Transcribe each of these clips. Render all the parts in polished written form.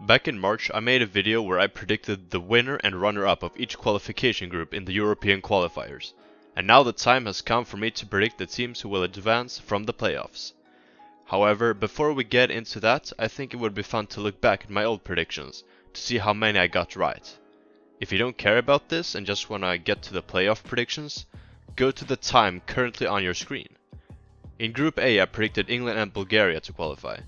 Back in March, I made a video where I predicted the winner and runner-up of each qualification group in the European Qualifiers. And now the time has come for me to predict the teams who will advance from the playoffs. However, before we get into that, I think it would be fun to look back at my old predictions to see how many I got right. If you don't care about this and just wanna get to the playoff predictions, go to the time currently on your screen. In Group A, I predicted England and Bulgaria to qualify.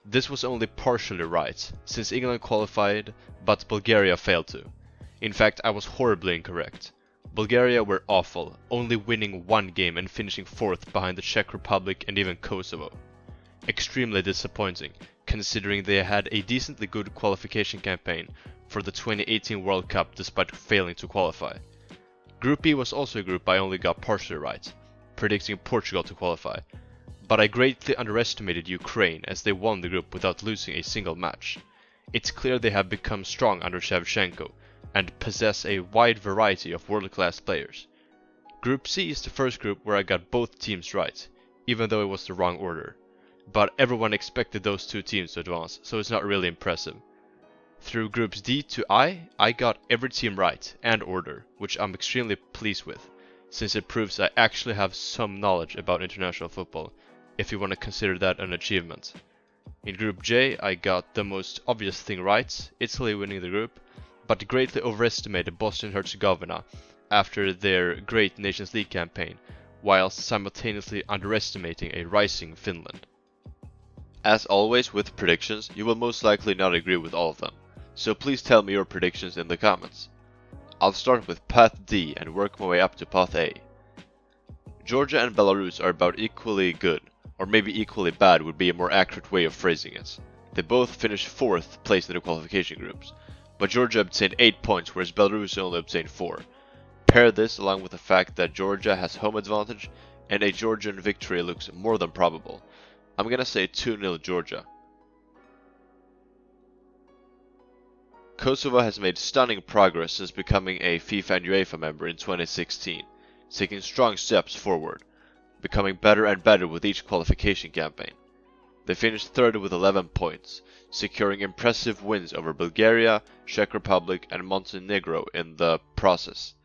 This was only partially right, since England qualified, but Bulgaria failed to. In fact, I was horribly incorrect. Bulgaria were awful, only winning one game and finishing 4th behind the Czech Republic and even Kosovo. Extremely disappointing, considering they had a decently good qualification campaign for the 2018 World Cup despite failing to qualify. Group B was also a group I only got partially right, predicting Portugal to qualify, but I greatly underestimated Ukraine as they won the group without losing a single match. It's clear they have become strong under Shevchenko and possess a wide variety of world-class players. Group C is the first group where I got both teams right, even though it was the wrong order. But everyone expected those two teams to advance, so it's not really impressive. Through groups D to I got every team right and order, which I'm extremely pleased with, since it proves I actually have some knowledge about international football, if you want to consider that an achievement. In Group J, I got the most obvious thing right, Italy winning the group, but greatly overestimated Bosnia-Herzegovina after their great Nations League campaign, whilst simultaneously underestimating a rising Finland. As always with predictions, you will most likely not agree with all of them, so please tell me your predictions in the comments. I'll start with Path D and work my way up to Path A. Georgia and Belarus are about equally good, or maybe equally bad would be a more accurate way of phrasing it. They both finished 4th place in the qualification groups, but Georgia obtained 8 points whereas Belarus only obtained 4. Pair this along with the fact that Georgia has home advantage and a Georgian victory looks more than probable. I'm gonna say 2-0 Georgia. Kosovo has made stunning progress since becoming a FIFA and UEFA member in 2016, taking strong steps forward, becoming better and better with each qualification campaign. They finished 3rd with 11 points, securing impressive wins over Bulgaria, Czech Republic and Montenegro in the process.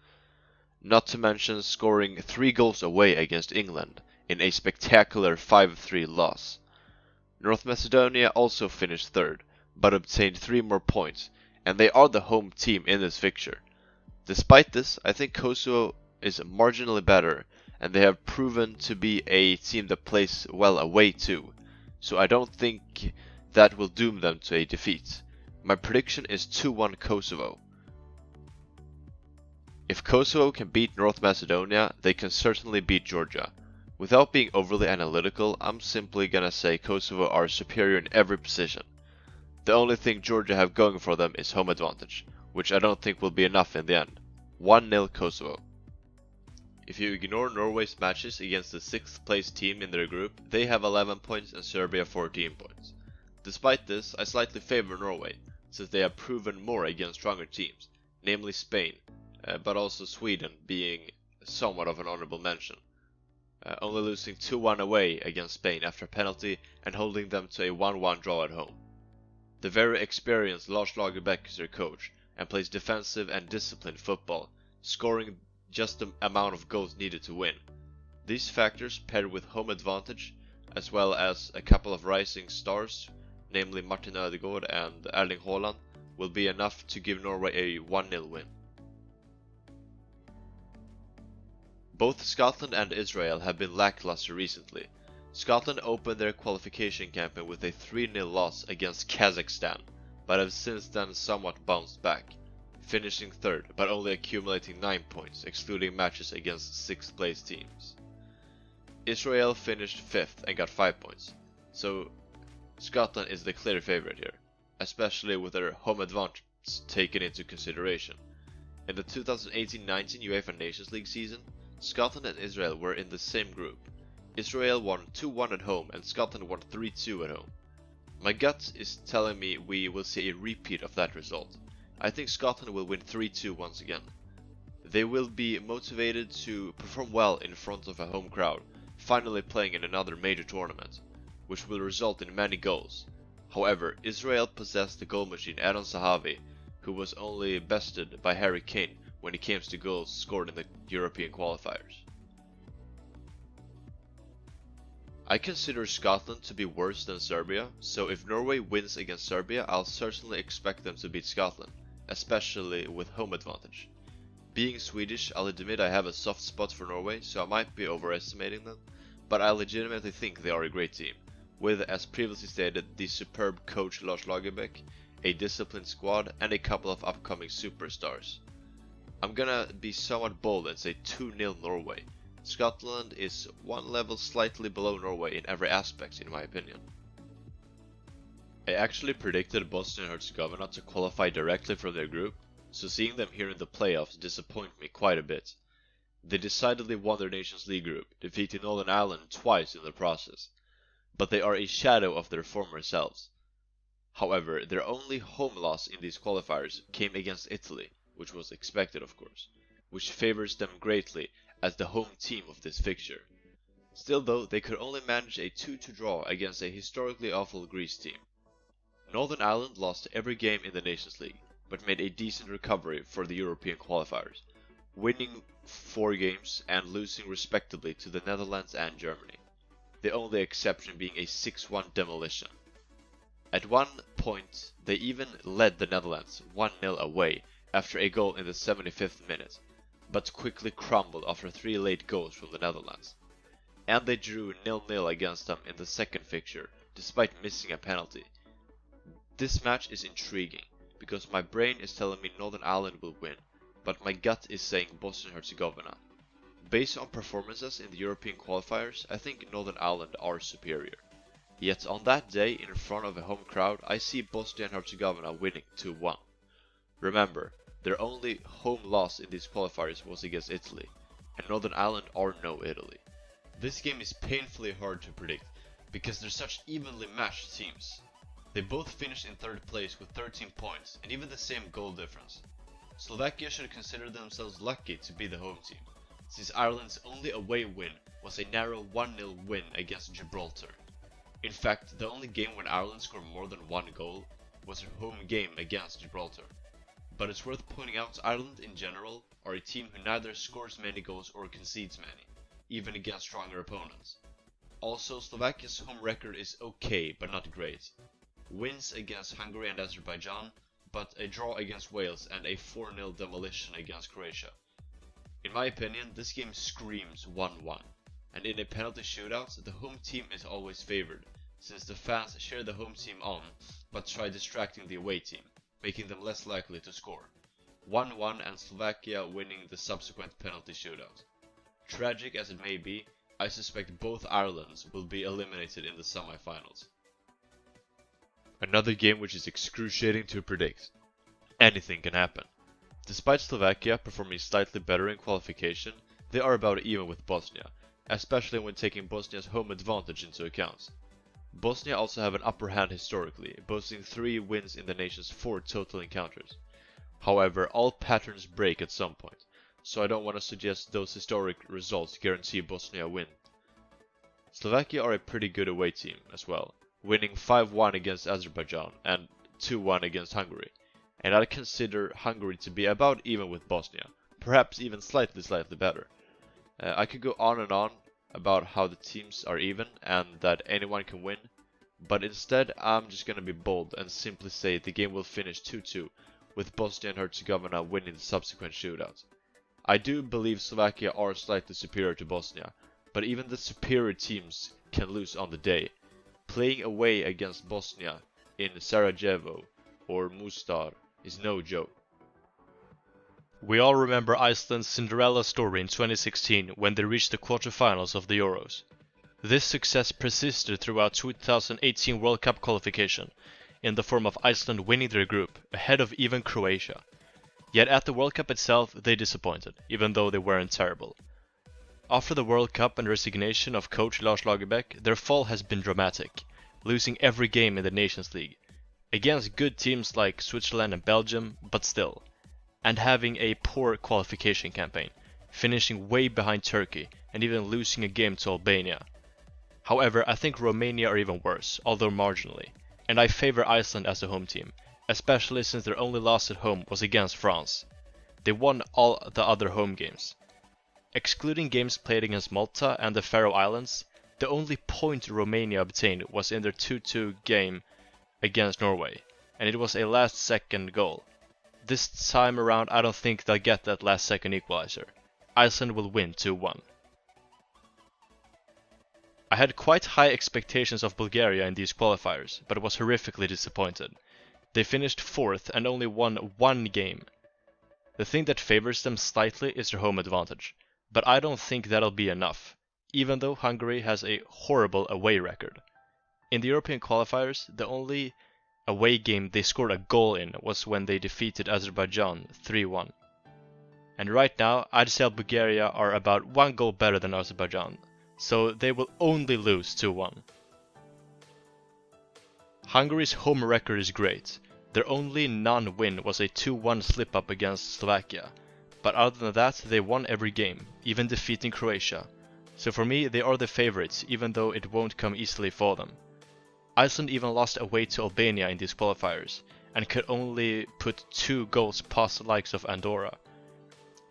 Not to mention scoring 3 goals away against England in a spectacular 5-3 loss. North Macedonia also finished 3rd, but obtained 3 more points, and they are the home team in this fixture. Despite this, I think Kosovo is marginally better, and they have proven to be a team that plays well away too, so I don't think that will doom them to a defeat. My prediction is 2-1 Kosovo. If Kosovo can beat North Macedonia, they can certainly beat Georgia. Without being overly analytical, I'm simply gonna say Kosovo are superior in every position. The only thing Georgia have going for them is home advantage, which I don't think will be enough in the end. 1-0 Kosovo. If you ignore Norway's matches against the 6th place team in their group, they have 11 points and Serbia 14 points. Despite this, I slightly favor Norway, since they have proven more against stronger teams, namely Spain, but also Sweden being somewhat of an honorable mention. Only losing 2-1 away against Spain after a penalty and holding them to a 1-1 draw at home. The very experienced Lars Lagerbäck is their coach and plays defensive and disciplined football, scoring just the amount of goals needed to win. These factors paired with home advantage, as well as a couple of rising stars, namely Martin Ødegaard and Erling Haaland, will be enough to give Norway a 1-0 win. Both Scotland and Israel have been lackluster recently. Scotland opened their qualification campaign with a 3-0 loss against Kazakhstan, but have since then somewhat bounced back, finishing 3rd but only accumulating 9 points, excluding matches against 6th place teams. Israel finished 5th and got 5 points, so Scotland is the clear favourite here, especially with their home advantage taken into consideration. In the 2018-19 UEFA Nations League season, Scotland and Israel were in the same group. Israel won 2-1 at home and Scotland won 3-2 at home. My gut is telling me we will see a repeat of that result. I think Scotland will win 3-2 once again. They will be motivated to perform well in front of a home crowd, finally playing in another major tournament, which will result in many goals. However, Israel possessed the goal machine Adon Zahavi, who was only bested by Harry Kane when it came to goals scored in the European qualifiers. I consider Scotland to be worse than Serbia, so if Norway wins against Serbia, I'll certainly expect them to beat Scotland, especially with home advantage. Being Swedish, I'll admit I have a soft spot for Norway, so I might be overestimating them, but I legitimately think they are a great team, with, as previously stated, the superb coach Lars Lagerbäck, a disciplined squad, and a couple of upcoming superstars. I'm gonna be somewhat bold and say 2-0 Norway. Scotland is one level slightly below Norway in every aspect, in my opinion. I actually predicted Bosnia and Herzegovina to qualify directly from their group, so seeing them here in the playoffs disappointed me quite a bit. They decidedly won their Nations League group, defeating Northern Ireland twice in the process, but they are a shadow of their former selves. However, their only home loss in these qualifiers came against Italy, which was expected of course, which favors them greatly as the home team of this fixture. Still though, they could only manage a 2-2 draw against a historically awful Greece team. Northern Ireland lost every game in the Nations League, but made a decent recovery for the European qualifiers, winning 4 games and losing respectively to the Netherlands and Germany, the only exception being a 6-1 demolition. At one point, they even led the Netherlands 1-0 away after a goal in the 75th minute, but quickly crumbled after 3 late goals from the Netherlands. And they drew 0-0 against them in the second fixture, despite missing a penalty. This match is intriguing, because my brain is telling me Northern Ireland will win, but my gut is saying Bosnia and Herzegovina. Based on performances in the European qualifiers, I think Northern Ireland are superior. Yet on that day, in front of a home crowd, I see Bosnia and Herzegovina winning 2-1. Remember, their only home loss in these qualifiers was against Italy, and Northern Ireland are no Italy. This game is painfully hard to predict, because they're such evenly matched teams. They both finished in 3rd place with 13 points, and even the same goal difference. Slovakia should consider themselves lucky to be the home team, since Ireland's only away win was a narrow 1-0 win against Gibraltar. In fact, the only game when Ireland scored more than 1 goal was their home game against Gibraltar. But it's worth pointing out Ireland in general are a team who neither scores many goals or concedes many, even against stronger opponents. Also, Slovakia's home record is okay but not great. Wins against Hungary and Azerbaijan, but a draw against Wales and a 4-0 demolition against Croatia. In my opinion, this game screams 1-1, and in a penalty shootout, the home team is always favored, since the fans cheer the home team on, but try distracting the away team, making them less likely to score. 1-1 and Slovakia winning the subsequent penalty shootout. Tragic as it may be, I suspect both Irelands will be eliminated in the semi-finals. Another game which is excruciating to predict. Anything can happen. Despite Slovakia performing slightly better in qualification, they are about even with Bosnia, especially when taking Bosnia's home advantage into account. Bosnia also have an upper hand historically, boasting 3 wins in the nation's 4 total encounters. However, all patterns break at some point, so I don't want to suggest those historic results guarantee Bosnia a win. Slovakia are a pretty good away team as well, winning 5-1 against Azerbaijan and 2-1 against Hungary, and I'd consider Hungary to be about even with Bosnia, perhaps even slightly better. I could go on and on about how the teams are even and that anyone can win, but instead I'm just gonna be bold and simply say the game will finish 2-2, with Bosnia and Herzegovina winning the subsequent shootout. I do believe Slovakia are slightly superior to Bosnia, but even the superior teams can lose on the day. Playing away against Bosnia in Sarajevo or Mostar is no joke. We all remember Iceland's Cinderella story in 2016 when they reached the quarterfinals of the Euros. This success persisted throughout 2018 World Cup qualification, in the form of Iceland winning their group, ahead of even Croatia. Yet at the World Cup itself they disappointed, even though they weren't terrible. After the World Cup and resignation of coach Lars Lagerbäck, their fall has been dramatic, losing every game in the Nations League, against good teams like Switzerland and Belgium, but still, and having a poor qualification campaign, finishing way behind Turkey and even losing a game to Albania. However, I think Romania are even worse, although marginally, and I favor Iceland as the home team, especially since their only loss at home was against France. They won all the other home games. Excluding games played against Malta and the Faroe Islands, the only point Romania obtained was in their 2-2 game against Norway, and it was a last-second goal. This time around I don't think they'll get that last-second equalizer. Iceland will win 2-1. I had quite high expectations of Bulgaria in these qualifiers, but was horrifically disappointed. They finished 4th and only won one game. The thing that favors them slightly is their home advantage, but I don't think that'll be enough, even though Hungary has a horrible away record. In the European Qualifiers, the only away game they scored a goal in was when they defeated Azerbaijan 3-1. And right now, I'd say Bulgaria are about one goal better than Azerbaijan, so they will only lose 2-1. Hungary's home record is great. Their only non-win was a 2-1 slip-up against Slovakia, but other than that they won every game, even defeating Croatia. So for me they are the favorites, even though it won't come easily for them. Iceland even lost away to Albania in these qualifiers, and could only put 2 goals past the likes of Andorra.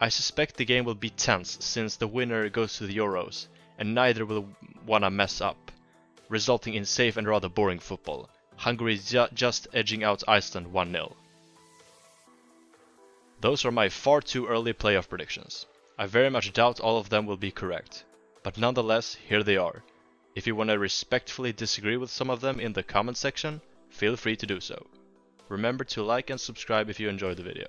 I suspect the game will be tense since the winner goes to the Euros, and neither will wanna mess up, resulting in safe and rather boring football. Hungary is just edging out Iceland 1-0. Those are my far too early playoff predictions. I very much doubt all of them will be correct, but nonetheless, here they are. If you want to respectfully disagree with some of them in the comment section, feel free to do so. Remember to like and subscribe if you enjoyed the video.